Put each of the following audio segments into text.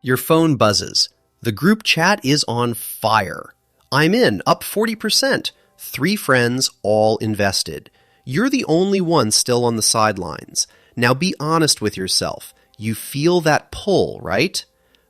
Your phone buzzes. The group chat is on fire. I'm in, up 40%. 3 friends, all invested. You're the only one still on the sidelines. Now be honest with yourself. You feel that pull, right?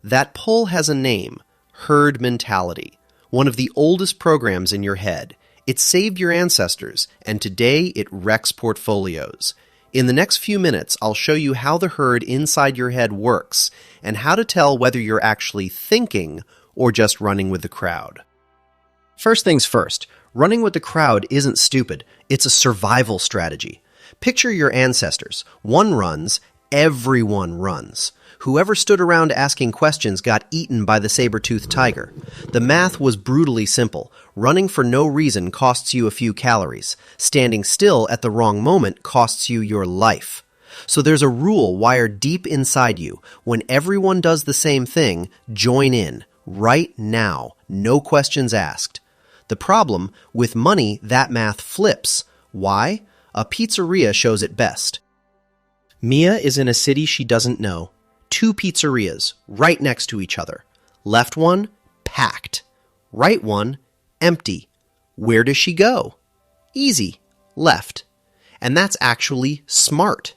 That pull has a name, herd mentality, one of the oldest programs in your head. It saved your ancestors, and today it wrecks portfolios. In the next few minutes, I'll show you how the herd inside your head works and how to tell whether you're actually thinking or just running with the crowd. First things first, running with the crowd isn't stupid. It's a survival strategy. Picture your ancestors. One runs, everyone runs. Whoever stood around asking questions got eaten by the saber-toothed tiger. The math was brutally simple. Running for no reason costs you a few calories. Standing still at the wrong moment costs you your life. So there's a rule wired deep inside you. When everyone does the same thing, join in. Right now. No questions asked. The problem, with money, that math flips. Why? A pizzeria shows it best. Mia is in a city she doesn't know. 2 pizzerias, right next to each other. Left one, packed. Right one, empty. Where does she go? Easy. Left. And that's actually smart.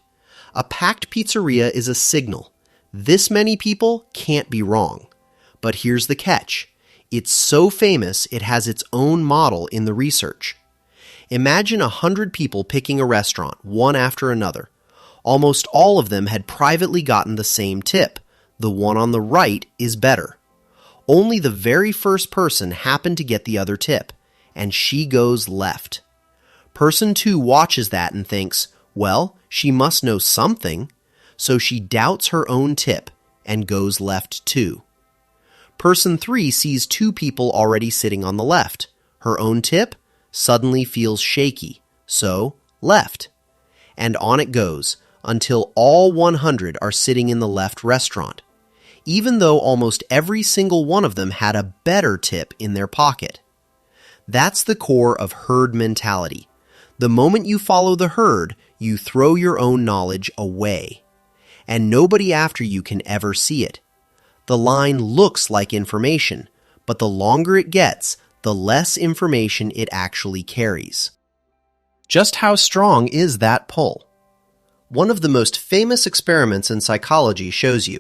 A packed pizzeria is a signal. This many people can't be wrong. But here's the catch. It's so famous it has its own model in the research. Imagine 100 people picking a restaurant, one after another. Almost all of them had privately gotten the same tip. The one on the right is better. Only the very first person happened to get the other tip, and she goes left. Person 2 watches that and thinks, well, she must know something, so she doubts her own tip and goes left too. Person 3 sees 2 people already sitting on the left. Her own tip suddenly feels shaky, so left. And on it goes, until all 100 are sitting in the left restaurant, even though almost every single one of them had a better tip in their pocket. That's the core of herd mentality. The moment you follow the herd, you throw your own knowledge away, and nobody after you can ever see it. The line looks like information, but the longer it gets, the less information it actually carries. Just how strong is that pull? One of the most famous experiments in psychology shows you.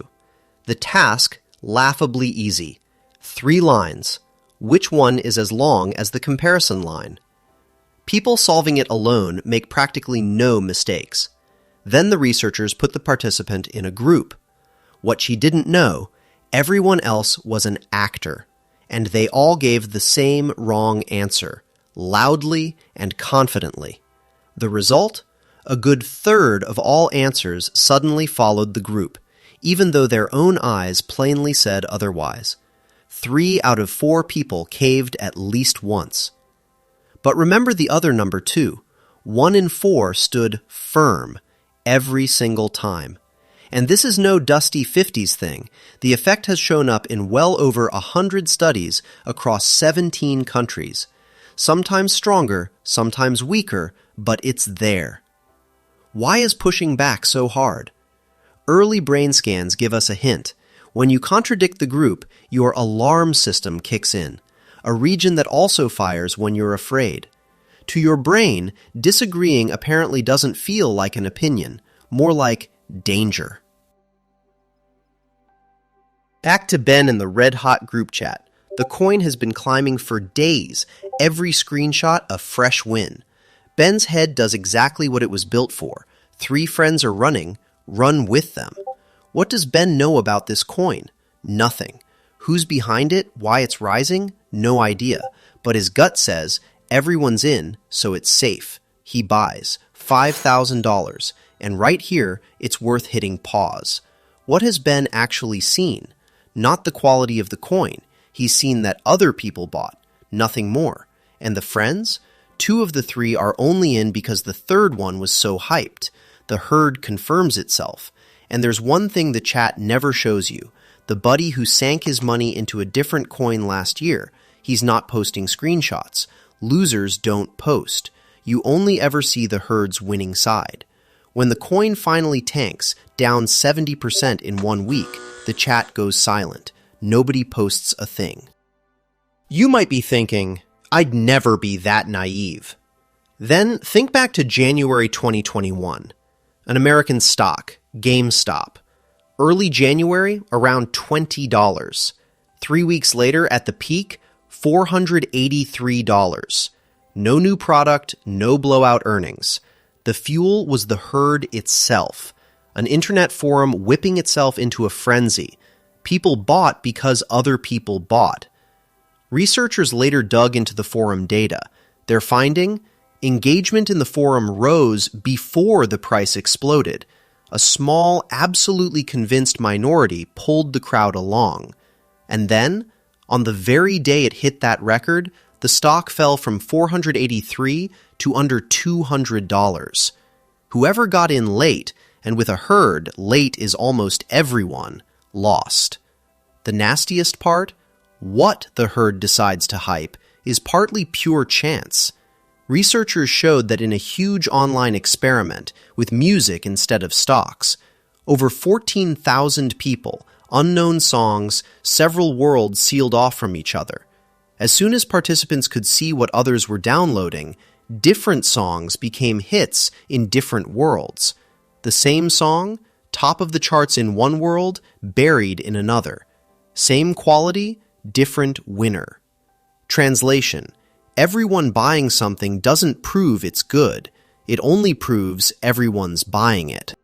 The task, laughably easy. 3 lines. Which one is as long as the comparison line? People solving it alone make practically no mistakes. Then the researchers put the participant in a group. What she didn't know, everyone else was an actor, and they all gave the same wrong answer, loudly and confidently. The result? A good third of all answers suddenly followed the group, even though their own eyes plainly said otherwise. 3 out of 4 people caved at least once. But remember the other number too. 1 in 4 stood firm every single time. And this is no dusty 50s thing. The effect has shown up in well over 100 studies across 17 countries. Sometimes stronger, sometimes weaker, but it's there. Why is pushing back so hard? Early brain scans give us a hint. When you contradict the group, your alarm system kicks in, a region that also fires when you're afraid. To your brain, disagreeing apparently doesn't feel like an opinion, more like danger. Back to Ben in the red-hot group chat. The coin has been climbing for days, every screenshot a fresh win. Ben's head does exactly what it was built for. 3 friends are running, run with them. What does Ben know about this coin? Nothing. Who's behind it, why it's rising? No idea. But his gut says, everyone's in, so it's safe. He buys $5,000, and right here, it's worth hitting pause. What has Ben actually seen? Not the quality of the coin. He's seen that other people bought, nothing more. And the friends? 2 of the 3 are only in because the third one was so hyped. The herd confirms itself. And there's one thing the chat never shows you. The buddy who sank his money into a different coin last year. He's not posting screenshots. Losers don't post. You only ever see the herd's winning side. When the coin finally tanks, down 70% in 1 week, the chat goes silent. Nobody posts a thing. You might be thinking, I'd never be that naive. Then think back to January 2021. An American stock, GameStop. Early January, around $20. 3 weeks later, at the peak, $483. No new product, no blowout earnings. The fuel was the herd itself. An internet forum whipping itself into a frenzy. People bought because other people bought. Researchers later dug into the forum data. Their finding? Engagement in the forum rose before the price exploded. A small, absolutely convinced minority pulled the crowd along. And then, on the very day it hit that record, the stock fell from $483 to under $200. Whoever got in late, and with a herd, late is almost everyone, lost. The nastiest part? What the herd decides to hype is partly pure chance. Researchers showed that in a huge online experiment with music instead of stocks, over 14,000 people, unknown songs, several worlds sealed off from each other. As soon as participants could see what others were downloading, different songs became hits in different worlds. The same song, top of the charts in one world, buried in another. Same quality, different winner. Translation: everyone buying something doesn't prove it's good. It only proves everyone's buying it.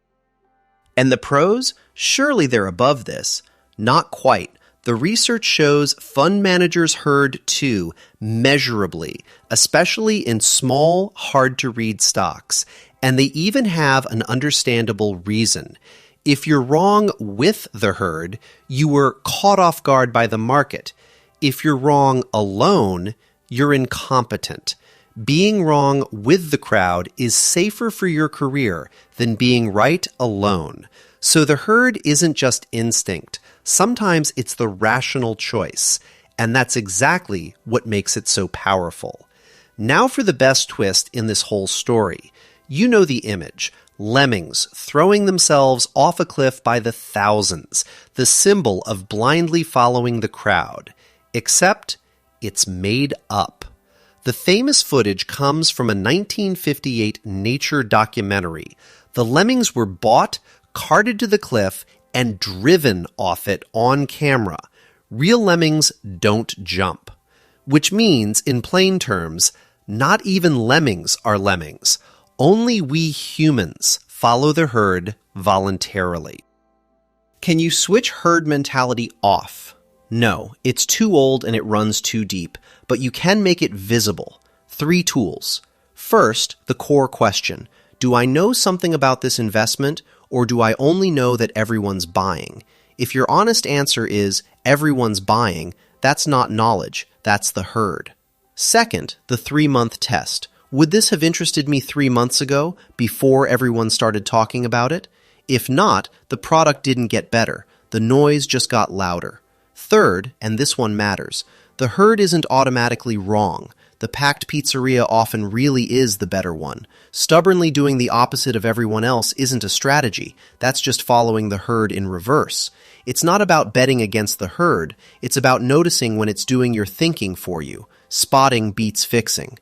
And the pros? Surely they're above this. Not quite. The research shows fund managers herd too, measurably, especially in small, hard-to-read stocks. And they even have an understandable reason. If you're wrong with the herd, you were caught off guard by the market. If you're wrong alone, you're incompetent. Being wrong with the crowd is safer for your career than being right alone. So the herd isn't just instinct. Sometimes it's the rational choice. And that's exactly what makes it so powerful. Now for the best twist in this whole story. You know the image. Lemmings throwing themselves off a cliff by the thousands. The symbol of blindly following the crowd. Except it's made up. The famous footage comes from a 1958 Nature documentary. The lemmings were bought, carted to the cliff, and driven off it on camera. Real lemmings don't jump. Which means, in plain terms, not even lemmings are lemmings. Only we humans follow the herd voluntarily. Can you switch herd mentality off? No, it's too old and it runs too deep, but you can make it visible. 3 tools. First, the core question. Do I know something about this investment, or do I only know that everyone's buying? If your honest answer is everyone's buying, that's not knowledge, that's the herd. Second, the 3-month test. Would this have interested me 3 months ago, before everyone started talking about it? If not, the product didn't get better. The noise just got louder. Third, and this one matters, the herd isn't automatically wrong. The packed pizzeria often really is the better one. Stubbornly doing the opposite of everyone else isn't a strategy. That's just following the herd in reverse. It's not about betting against the herd. It's about noticing when it's doing your thinking for you. Spotting beats fixing.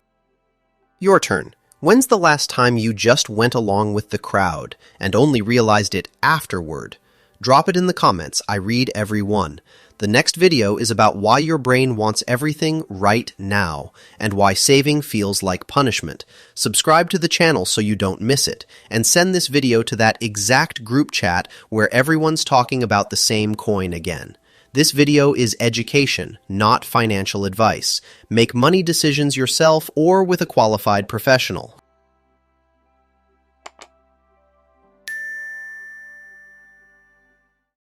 Your turn. When's the last time you just went along with the crowd and only realized it afterward? Drop it in the comments. I read every one. The next video is about why your brain wants everything right now and why saving feels like punishment. Subscribe to the channel so you don't miss it, and send this video to that exact group chat where everyone's talking about the same coin again. This video is education, not financial advice. Make money decisions yourself or with a qualified professional.